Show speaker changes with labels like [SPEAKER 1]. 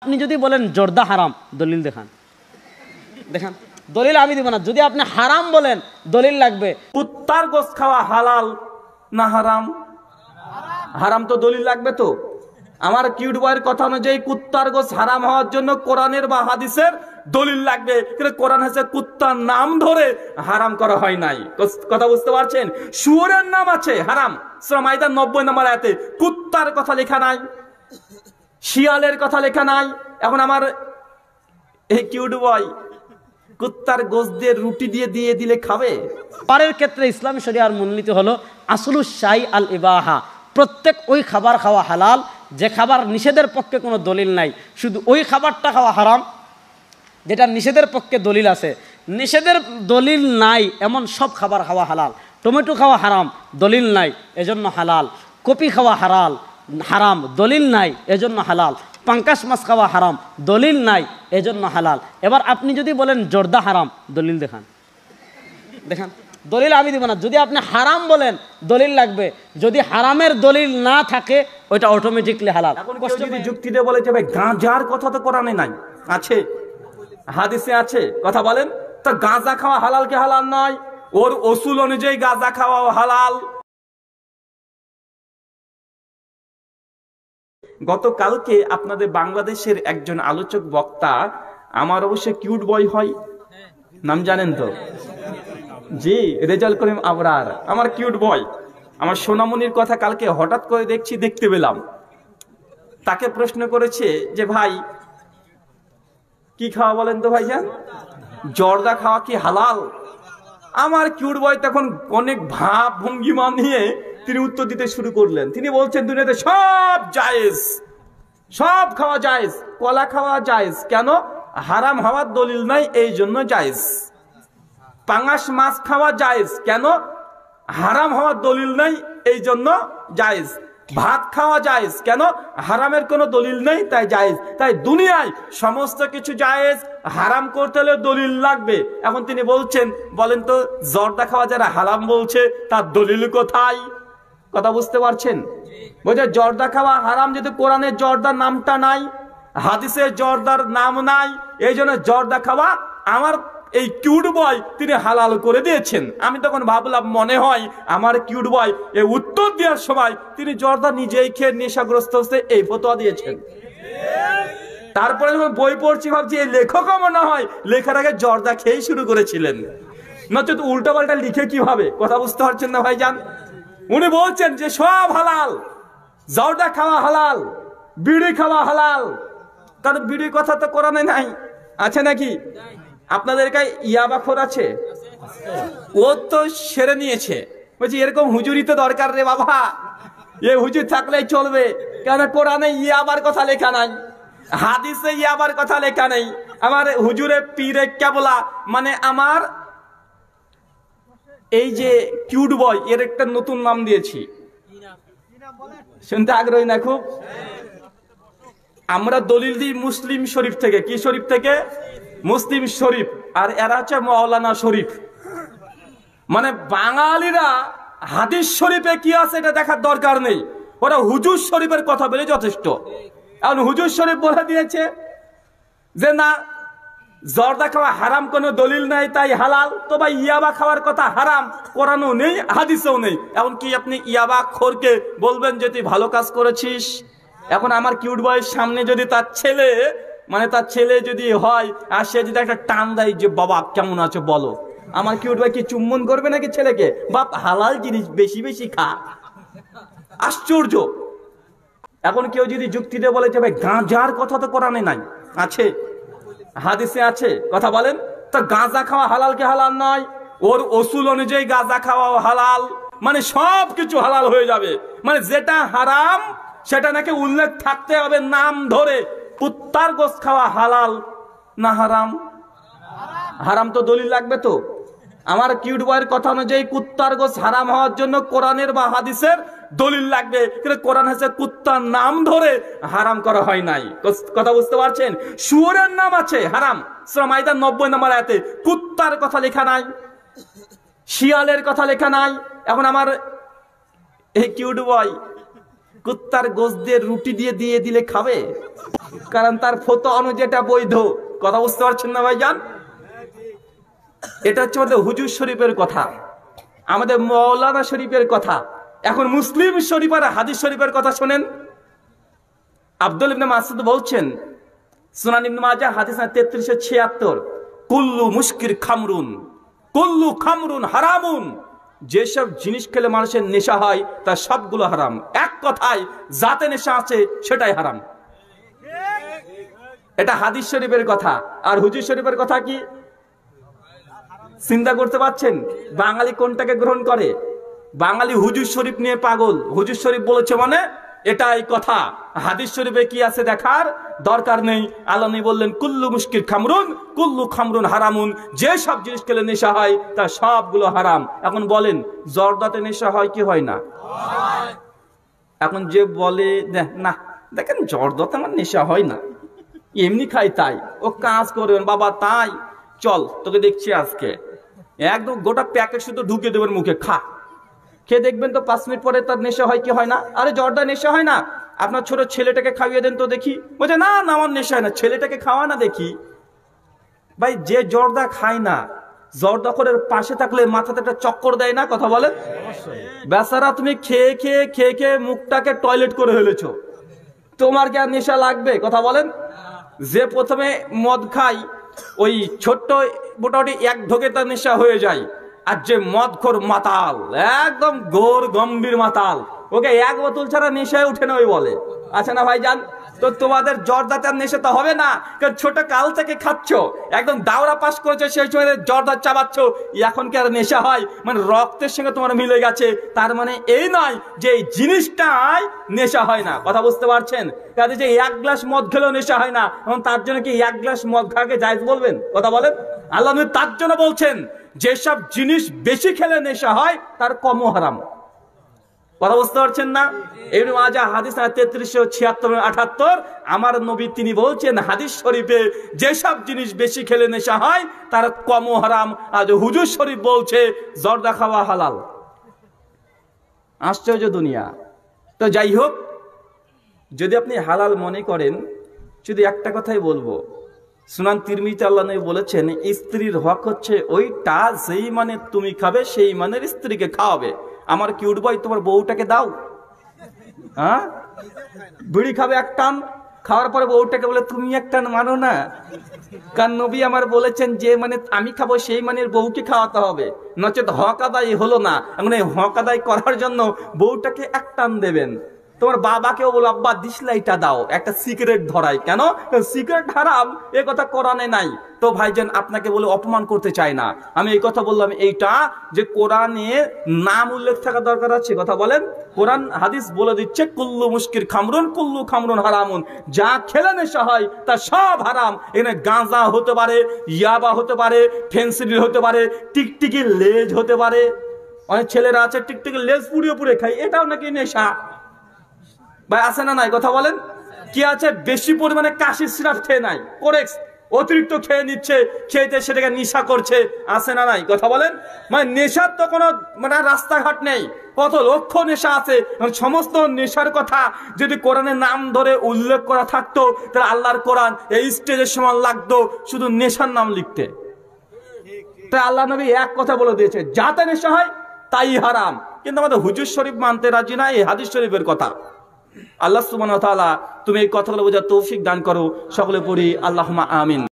[SPEAKER 1] আপনি যদি বলেন জর্দা হারাম, দলিল দেখান। দেখান দলিল আমি দিব না। যদি আপনি হারাম বলেন দলিল লাগবে।
[SPEAKER 2] কুত্তার গোশ খাওয়া হালাল না হারাম? হারাম তো দলিল লাগবে তো। আমার কিউট বয়ের কথা অনুযায়ী কুত্তার গোশ হারাম হওয়ার জন্য কোরআনের বা হাদিসের দলিল লাগবে। কিন্তু কোরআন আছে কুত্তার নাম ধরে হারাম করা হয় নাই। কথা বুঝতে পারছেন? শুয়োরের নাম আছে হারাম, সূরা মাইদা 90 নম্বর আয়াতে। কুত্তার কথা লেখা নাই, শিয়ালের কথা লেখা নাই। এখন আমার এই কিউট বয় কুত্তার গোশ দিয়ে রুটি দিয়ে দিয়ে দিলে খাবে?
[SPEAKER 1] খাবারের ক্ষেত্রে ইসলামী শরিয়ার মূলনীতি হলো আসলুস শাই আল ইবাহা। প্রত্যেক ওই খাবার খাওয়া হালাল যে খাবার নিষেধের পক্ষে কোনো দলিল নাই। শুধু ওই খাবারটা খাওয়া হারাম যেটা নিষেধের পক্ষে দলিল আছে। নিষেধের দলিল নাই এমন সব খাবার খাওয়া হালাল। টমেটো খাওয়া হারাম, দলিল নাই এজন্য হালাল। কপি খাওয়া হারাম, দলিল নাই এজন্য হালাল। পাঙ্কাশ মাছ খাওয়া হারাম, দলিল নাই এজন্য হালাল। এবার আপনি যদি বলেন জর্দা হারাম, দলিল দেখান। দেখান দলিল আমি দিব না। যদি আপনি হারাম বলেন দলিল লাগবে। যদি হারামের দলিল না থাকে ওইটা অটোমেটিকলি হালাল।
[SPEAKER 2] এখন কেউ যদি যুক্তি দিয়ে বলে যে ভাই গাঁজার কথা তো কোরআনে নাই, আছে হাদিসে আছে, কথা বলেন তো গাঁজা খাওয়া হালাল কি হালাল নয়? ওর ওসুল অনুযায়ী গাঁজা খাওয়া হালাল। গতকালকে আপনাদের বাংলাদেশের একজন আলোচক বক্তা, আমার অবশ্য কিউট বয় হয়, নাম জানেন তো? জি, রেজাল করিম আবরার, আমার কিউট বয়, আমার সোনামণির কথা কালকে হঠাৎ করে দেখতে পেলাম। তাকে প্রশ্ন করেছে যে ভাই কি খাওয়া বলেন তো ভাইজান, জর্দা খাওয়া কি হালাল? আমার কিউট বয় তখন অনেক ভাব ভঙ্গিমা নিয়ে তিনি উত্তর দিতে শুরু করলেন। তিনি বলছেন দুনিয়াতে সব জায়েজ, সব খাওয়া জায়েজ। কলা খাওয়া জায়েজ কেন? হারাম হওয়ার দলিল নাই এই জন্য জায়েজ। পাঙ্গাস মাছ খাওয়া জায়েজ কেন? হারাম হওয়ার দলিল নাই এই জন্য জায়েজ। ভাত খাওয়া জায়েজ কেন? হারামের কোনো দলিল নেই তাই জায়েজ। তাই দুনিয়ায় সমস্ত কিছু জায়েজ, হারাম করতে হলে দলিল লাগবে। এখন তিনি বলছেন, বলেন তো জর্দা খাওয়া যারা হারাম বলছে তার দলিল কোথায়? কথা বুঝতে পারছেন? বলছে জর্দা খাওয়া হারাম যদি কোরআনের জর্দার নামটা নাই, হাদিসের জর্দার নাম নাই, এই জন্য জর্দা খাওয়া আমার এই কিউট বয় তিনি হালাল করে দিয়েছেন। আমি তখন ভাবলাম মনে হয় আমার কিউট বয় এই উত্তর দেওয়ার সময় তিনি জর্দা নিজেই খেয়ে নেশাগ্রস্ত হচ্ছে এই ফতোয়া দিয়েছেন। তারপরে যখন বই পড়ছি ভাবছি এই লেখকও মনে হয় লেখার আগে জর্দা খেয়েই শুরু করেছিলেন, নচেত উল্টা পাল্টা লিখে কিভাবে? কথা বুঝতে পারছেন না ভাইজান? উনি বলছেন যে সব হালাল, জর্দা খাওয়া হালাল, বিড়ি খাওয়া হালাল। তার বিড়ির কথা তো কোরআনে নাই, আছে নাকি? আপনাদের কাছে ইয়াবাখোর আছে, ও তো সেরে নিয়েছে। বলছি এরকম হুজুরি তো দরকার রে বাবা, এ হুজুর থাকলেই চলবে। কেন কোরআনে ইয়াবার কথা লেখা নাই, হাদিসে ইয়াবার কথা লেখা নেই। আমার হুজুরে পীরে কেবলা মানে আমার এই যে কিউট বয় এর একটা নতুন নাম দিয়েছি, শুনতে আগ্রহী না খুব? আমরা দলিল দিই মুসলিম শরীফ থেকে। কি শরীফ থেকে? মুসলিম শরীফ। আর এরা হচ্ছে মাওলানা শরীফ। মানে বাঙালিরা হাদিস শরীফে কি আছে এটা দেখার দরকার নেই, ওরা হুজুর শরীফের কথা বলে যথেষ্ট। এখন হুজুর শরীফ বলে দিয়েছে যে না জর্দা খাওয়া হারাম, কোনো দলিল নাই তাই হালাল। তো ভাই ইয়াবা খাওয়ার কথা হারাম, কোরআনেও নেই হাদিসেও নেই। এখন কি আপনি ইয়াবা খোরকে বলবেন যে তুই ভালো কাজ করেছিস? এখন আমার কিউট বয়ের সামনে যদি তার ছেলে মানে তার ছেলে যদি হয় আর সে যদি একটা টান দেয় যে বাবা কেমন আছো বলো, আমার কিউট বয় কি চুম্বন করবে নাকি ছেলেকে? বাপ হালাল জিনিস বেশি বেশি খা। আশ্চর্য। এখন কেউ যদি যুক্তি দিয়ে বলে যে ভাই গাঁজার কথা তো কোরআনে নাই, আছে হাদিসে আছে, কথা বলেন তো গাঁজা খাওয়া হালাল কি হালাল নয়? ওর ওসুল অনুযায়ী গাঁজা খাওয়া হালাল, মানে সব কিছু হালাল হয়ে যাবে। মানে যেটা হারাম সেটা নাকি উল্লেখ থাকতে হবে নাম ধরে। কুত্তার গোশ খাওয়া হালাল না হারাম? হারাম তো দলিল লাগবে তো। আমার কিউট বয়ের কথা অনুযায়ী কুত্তার গোশ হারাম হওয়ার জন্য কোরআনের বা হাদিসের দলিল লাগবে। কিন্তু কোরআন আছে কুত্তার নাম ধরে হারাম করা হয় নাই। কথা বুঝতে পারছেন? শুয়োরের নাম আছে হারাম, সূরা মাইদা 90 নম্বর আয়াতে। কুত্তার কথা লেখা নাই, শিয়ালের কথা লেখা নাই। এখন আমার এই কিউট বয় কুত্তার গোশত দিয়ে রুটি দিয়ে দিয়ে দিলে খাবে? কারণ তার ফতো অনুযায়ী এটা বৈধ। কথা বুঝতে পারছেন না ভাইজান? এটা হচ্ছে আমাদের হুজুর শরীফের কথা, আমাদের মৌলানা শরীফের কথা। এখন মুসলিম শরীফ আর হাদিস শরীফের কথা শোনেন। আব্দুল ইবনে মাসউদ বলছেন, সুনান ইবনে মাজাহ হাদিস 3376, কুল্লু মুস্কির খামরুন, কুল্লু খামরুন হারামুন। যেসব জিনিস খেলে মানুষের নেশা হয় তার সবগুলো হারাম। এক কথায় যাতে নেশা আছে সেটাই হারাম। এটা হাদিস শরীফের কথা। আর হুজুর শরীফের কথা কি চিন্তা করতে পারছেন? বাঙালি কোনটাকে গ্রহণ করে? বাঙালি হুজুর শরীফ নিয়ে পাগল। হুজুর শরীফ বলেছে মানে এটাই কথা। হাদিস শরীফে কি আছে দেখার দরকার নেই। আল্লাহ নবী বললেন, কুল্লু মুস্কির খামরুন, কুল্লু খামরুন হারামুন। যে সব জিনিস খেলে নেশা হয় তা সবগুলো হারাম। এখন বলেন, জর্দাতে নেশা হয় কি হয় না? এখন যে বলে না দেখেন জর্দাতে আমার নেশা হয় না, এমনি খাই তাই, ও কাজ করবেন বাবা তাই, চল তোকে দেখছি আজকে একদম গোটা প্যাকেট শুধু ঢুকে দেবেন মুখে, খা। খেয়ে দেখবেন তো 5 মিনিট পরে তার নেশা হয় কি হয় না? আরে জর্দা নেশা হয় না? আপনার ছোট ছেলেটাকে খাইয়ে দেন তো দেখি। বলছে না না আমার নেশা হয় না। ছেলেটাকে খাওয়া না দেখি। ভাই যে জর্দা খায় না, জর্দা করে পাশে থাকলে মাথাতে একটা চক্কর দেয় না? কথা বলেন। বেচারা তুমি খেয়ে খেয়ে খেয়ে খেয়ে মুখটাকে টয়লেট করে ফেলেছো, তোমার কি আর নেশা লাগবে? কথা বলেন। যে প্রথমে মদ খাই ওই ছোট্ট মোটামুটি এক ঢোকে তার নেশা হয়ে যায়। আর যে মদখোর মাতাল, একদম ঘোর গম্ভীর মাতাল, ওকে এক বোতল ছাড়া নেশায় উঠে না ওই বলে। আচ্ছা না ভাইজান? তো তোমাদের জর্দাটার নেশা তো হবে না, কারণ ছোট কাল থেকে খাচ্ছ, একদম দাওরা পাস করেছো, সেই সময় জর্দা চাবাচ্ছ, এখন কি আর নেশা হয়? মানে রক্তের সঙ্গে তোমার মিলে গেছে। তার মানে এই নয় যে এই জিনিসটাই নেশা হয় না। কথা বুঝতে পারছেন? কাজে যে 1 গ্লাস মদ খেলেও নেশা হয় না, এখন তার জন্য কি 1 গ্লাস মদ খাওয়াকে জায়েজ বলবেন? কথা বলেন। আল্লাহ নবী তার জন্য বলছেন যেসব জিনিস বেশি খেলে নেশা হয় তার কমও হারাম। কথা বুঝতে পারছেন না? ইবনে মাজাহ হাদিস 3376-78, আমার নবী তিনি বলছেন হাদিস শরীফে যেসব জিনিস বেশি খেলে নেশা হয় তার কমও হারাম। আর হুজুর শরীফ বলছে জর্দা খাওয়া হালাল। আশ্চর্য দুনিয়া। তো যাই হোক, যদি আপনি হালাল মনে করেন, শুধু একটা কথাই বলবো, সুনান তিরমিজিতে আল্লাহ নবী বলেছেন স্ত্রীর হক হচ্ছে ওইটা যেই মানে তুমি খাবে সেই মানের স্ত্রীকে খাওয়াবে। আমার কিউট বয় তোমার বউটাকে দাও, হ্যাঁ বিড়ি খাবে এক টান, খাওয়ার পরে বউটাকে বলে তুমি এক টান মানো না। কারণ নবী আমার বলেছেন যে মানে আমি খাবো সেই মানের বউকে খাওয়াতে হবে, নচেত হক আদায় হলো না। এখন এই হক আদায় করার জন্য বউটাকে এক টান দেবেন। তোমার বাবাকেও বলো আব্বা ডিসলাইটটা দাও, একটা সিগারেট ধরাই। কেন? সিগারেট হারাম, এ কথা কোরআনে নাই। তো ভাইজান আপনাকে বলে অপমান করতে চাই না, আমি এই কথা বললাম এইটা যে কোরআনে নাম উল্লেখ থাকা দরকার আছে। কথা বলেন। কোরআন হাদিস বলে দিচ্ছে কুল্লু মুস্কির খামরুন, কুল্লু খামরুন হারামুন। যা খেলে নেশা হয় তা সব হারাম। এখানে গাঁজা হতে পারে, ইয়াবা হতে পারে, ফেন্সিডিল হতে পারে, টিকটিকি লেজ হতে পারে। অনেক ছেলেরা আছে টিকটিকি লেজ পুড়িয়ে পুড়িয়ে খায়, এটাও নাকি নেশা। ভাই আছে না নাই? কথা বলেন। কি আছে বেশি পরিমাণে কাশি সিরাপ খেয়ে নাই, কোরেক্স অতিরিক্ত খেয়ে নিচ্ছে, খেয়েতে সেটাকে নেশা করছে, আছে না নাই? কথা বলেন। মানে নেশার তো কোনো মানে রাস্তাঘাট নেই, কত লক্ষ নেশা আছে। সমস্ত নেশার কথা যদি কোরআনের নাম ধরে উল্লেখ করা থাকতো তাহলে আল্লাহর কোরআন এই স্টেজের সমান লাগতো শুধু নেশার নাম লিখতে। তাই আল্লাহ নবী এক কথা বলে দিয়েছে যাতে নেশা হয় তাই হারাম। কিন্তু আমাদের হুজুর শরীফ মানতে রাজি না এই হাদিস শরীফের কথা। আল্লাহ সুবহানাহু ওয়া তাআলা তুমি এই কথাগুলো বোঝার তৌফিক দান করো। সকলে পড়ি আল্লাহুম্মা আমিন।